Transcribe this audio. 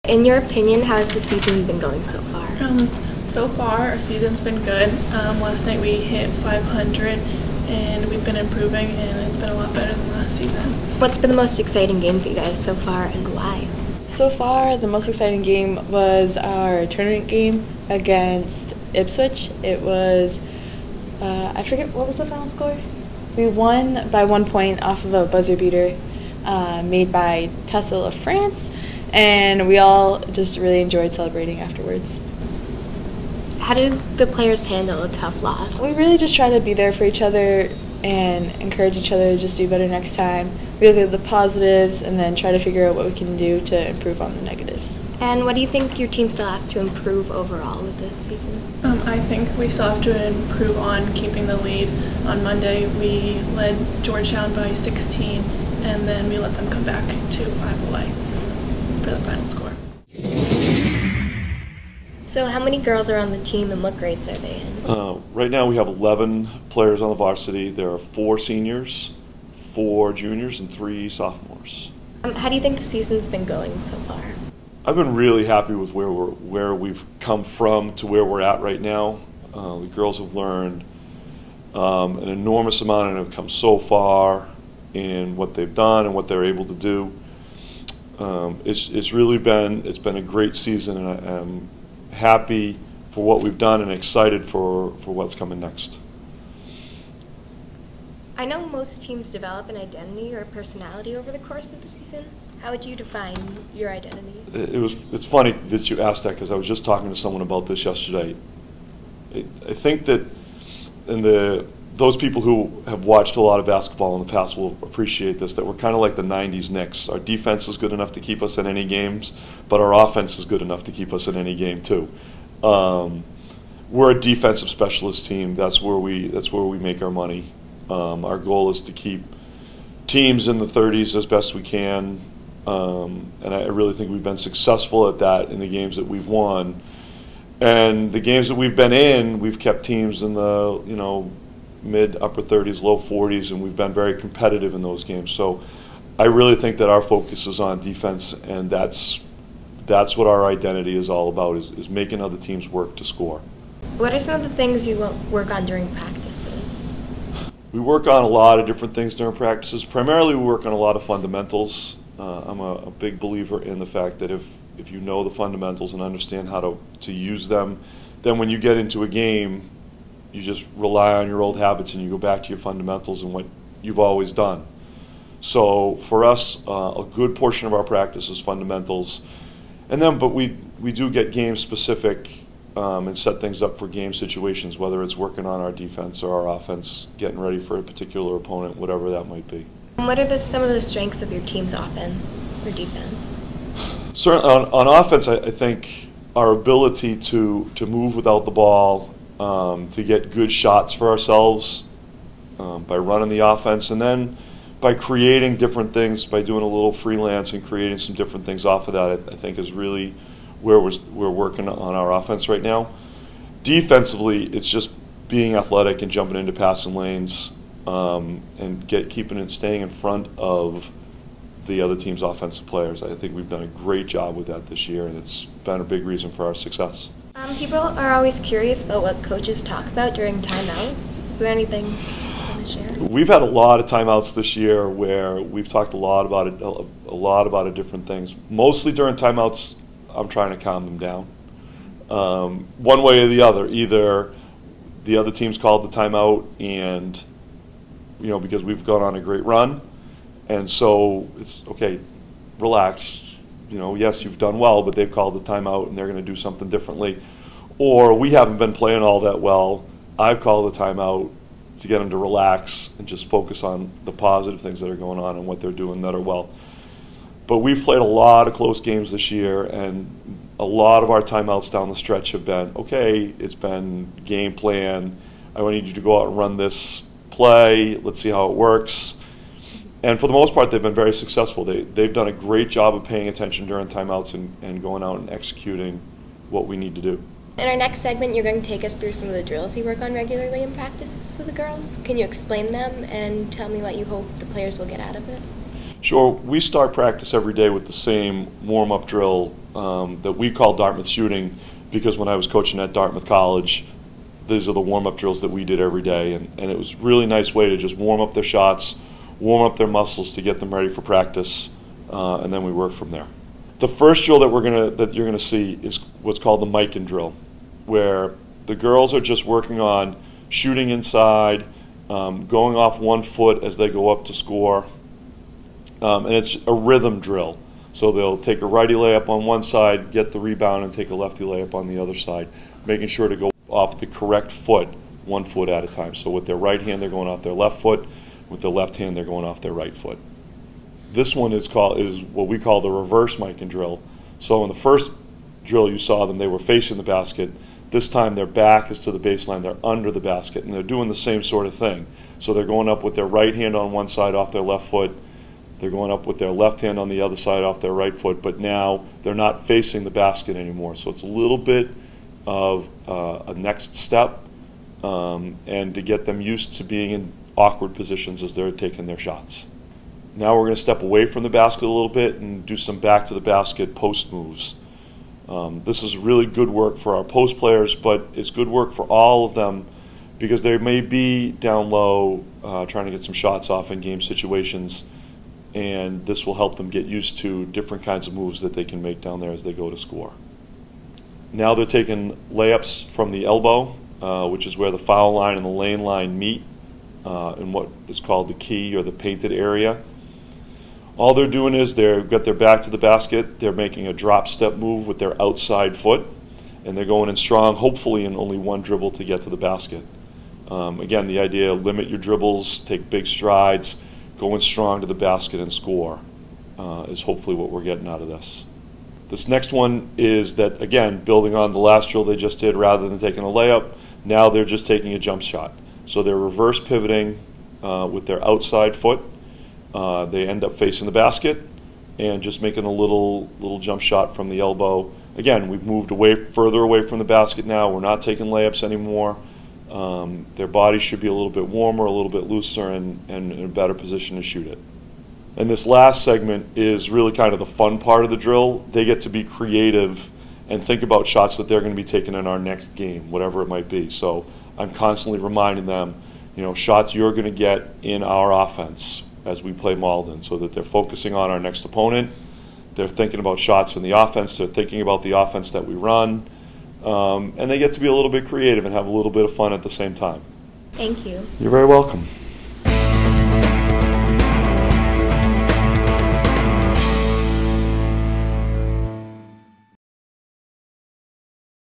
In your opinion, how has the season been going so far? So far, our season's been good. Last night we hit 500, and we've been improving, and it's been a lot better than last season. What's been the most exciting game for you guys so far, and why? So far, the most exciting game was our tournament game against Ipswich. It was, I forget, what was the final score? We won by 1 point off of a buzzer beater made by Tessa of France, and we all just really enjoyed celebrating afterwards. How did the players handle a tough loss? We really just try to be there for each other and encourage each other to just do better next time. We look at the positives and then try to figure out what we can do to improve on the negatives. And what do you think your team still has to improve overall with this season? I think we still have to improve on keeping the lead. On Monday, we led Georgetown by 16, and then we let them come back to 5 away for the final score. So how many girls are on the team and what grades are they in? Right now we have 11 players on the varsity. There are 4 seniors, 4 juniors, and 3 sophomores. How do you think the season's been going so far? I've been really happy with where we've come from to where we're at right now. The girls have learned an enormous amount and have come so far in what they've done and what they're able to do. It's been a great season, and I'm happy for what we've done and excited for what's coming next. I know most teams develop an identity or personality over the course of the season. How would you define your identity? It's funny that you asked that, because I was just talking to someone about this yesterday. I think that those people who have watched a lot of basketball in the past will appreciate this, that we're kind of like the 90s Knicks. Our defense is good enough to keep us in any games, but our offense is good enough to keep us in any game too. We're a defensive specialist team. That's where we make our money. Our goal is to keep teams in the 30s as best we can, and I really think we've been successful at that in the games that we've won. And the games that we've been in, we've kept teams in the mid upper 30s, low 40s, and we've been very competitive in those games. So I really think that our focus is on defense, and that's what our identity is all about, is making other teams work to score. What are some of the things you work on during practices? We work on a lot of different things during practices. Primarily we work on a lot of fundamentals. I'm a big believer in the fact that if you know the fundamentals and understand how to use them, then when you get into a game, you just rely on your old habits and you go back to your fundamentals and what you've always done. So for us, a good portion of our practice is fundamentals. But we do get game specific and set things up for game situations, whether it's working on our defense or our offense, getting ready for a particular opponent, whatever that might be. What are some of the strengths of your team's offense or defense? Certainly on offense, I think our ability to move without the ball, to get good shots for ourselves by running the offense, and then by creating different things, by doing a little freelance and creating some different things off of that, I think is really where we're working on our offense right now. Defensively, it's just being athletic and jumping into passing lanes and staying in front of the other team's offensive players. I think we've done a great job with that this year, and it's been a big reason for our success. People are always curious about what coaches talk about during timeouts. Is there anything you want to share? We've had a lot of timeouts this year where we've talked a lot about it, different things. Mostly during timeouts, I'm trying to calm them down. One way or the other. Either the other team's called the timeout, and because we've gone on a great run, and so it's okay, relax. Yes, you've done well, but they've called the timeout and they're going to do something differently. Or we haven't been playing all that well. I've called the timeout to get them to relax and just focus on the positive things that are going on and what they're doing that are well. But we've played a lot of close games this year, and a lot of our timeouts down the stretch have been, okay, it's been game plan. I need you to go out and run this play. Let's see how it works. And for the most part, they've been very successful. They've done a great job of paying attention during timeouts and going out and executing what we need to do. In our next segment, you're going to take us through some of the drills you work on regularly in practices with the girls. Can you explain them and tell me what you hope the players will get out of it? Sure. We start practice every day with the same warm-up drill that we call Dartmouth shooting, because when I was coaching at Dartmouth College, these are the warm-up drills that we did every day, and it was a really nice way to just warm up their shots, warm up their muscles to get them ready for practice, and then we work from there. The first drill that you're gonna see is what's called the Mikan drill, where the girls are just working on shooting inside, going off 1 foot as they go up to score. And it's a rhythm drill. So they'll take a righty layup on one side, get the rebound, and take a lefty layup on the other side, making sure to go off the correct foot, 1 foot at a time. So with their right hand, they're going off their left foot. With their left hand, they're going off their right foot. This one is what we call the reverse Mikan drill. So in the first drill you saw them, they were facing the basket. This time their back is to the baseline, they're under the basket, and they're doing the same sort of thing. So they're going up with their right hand on one side off their left foot. They're going up with their left hand on the other side off their right foot, but now they're not facing the basket anymore. So it's a little bit of a next step, and to get them used to being in awkward positions as they're taking their shots. Now we're going to step away from the basket a little bit and do some back to the basket post moves. This is really good work for our post players, but it's good work for all of them because they may be down low trying to get some shots off in game situations, and this will help them get used to different kinds of moves that they can make down there as they go to score. Now they're taking layups from the elbow, which is where the foul line and the lane line meet in what is called the key or the painted area. All they're doing is they've got their back to the basket, they're making a drop step move with their outside foot, and they're going in strong, hopefully in only one dribble to get to the basket. Again, the idea, limit your dribbles, take big strides, go in strong to the basket and score is hopefully what we're getting out of this. This next one is that, again, building on the last drill they just did, rather than taking a layup, now they're just taking a jump shot. So they're reverse pivoting with their outside foot. They end up facing the basket and just making a little jump shot from the elbow. Again, we've moved further away from the basket now. We're not taking layups anymore. Their body should be a little bit warmer, a little bit looser, and in a better position to shoot it. And this last segment is really kind of the fun part of the drill. They get to be creative and think about shots that they're going to be taking in our next game, whatever it might be. So I'm constantly reminding them, shots you're going to get in our offense as we play Malden, so that they're focusing on our next opponent. They're thinking about shots in the offense. They're thinking about the offense that we run. And they get to be a little bit creative and have a little bit of fun at the same time. Thank you. You're very welcome.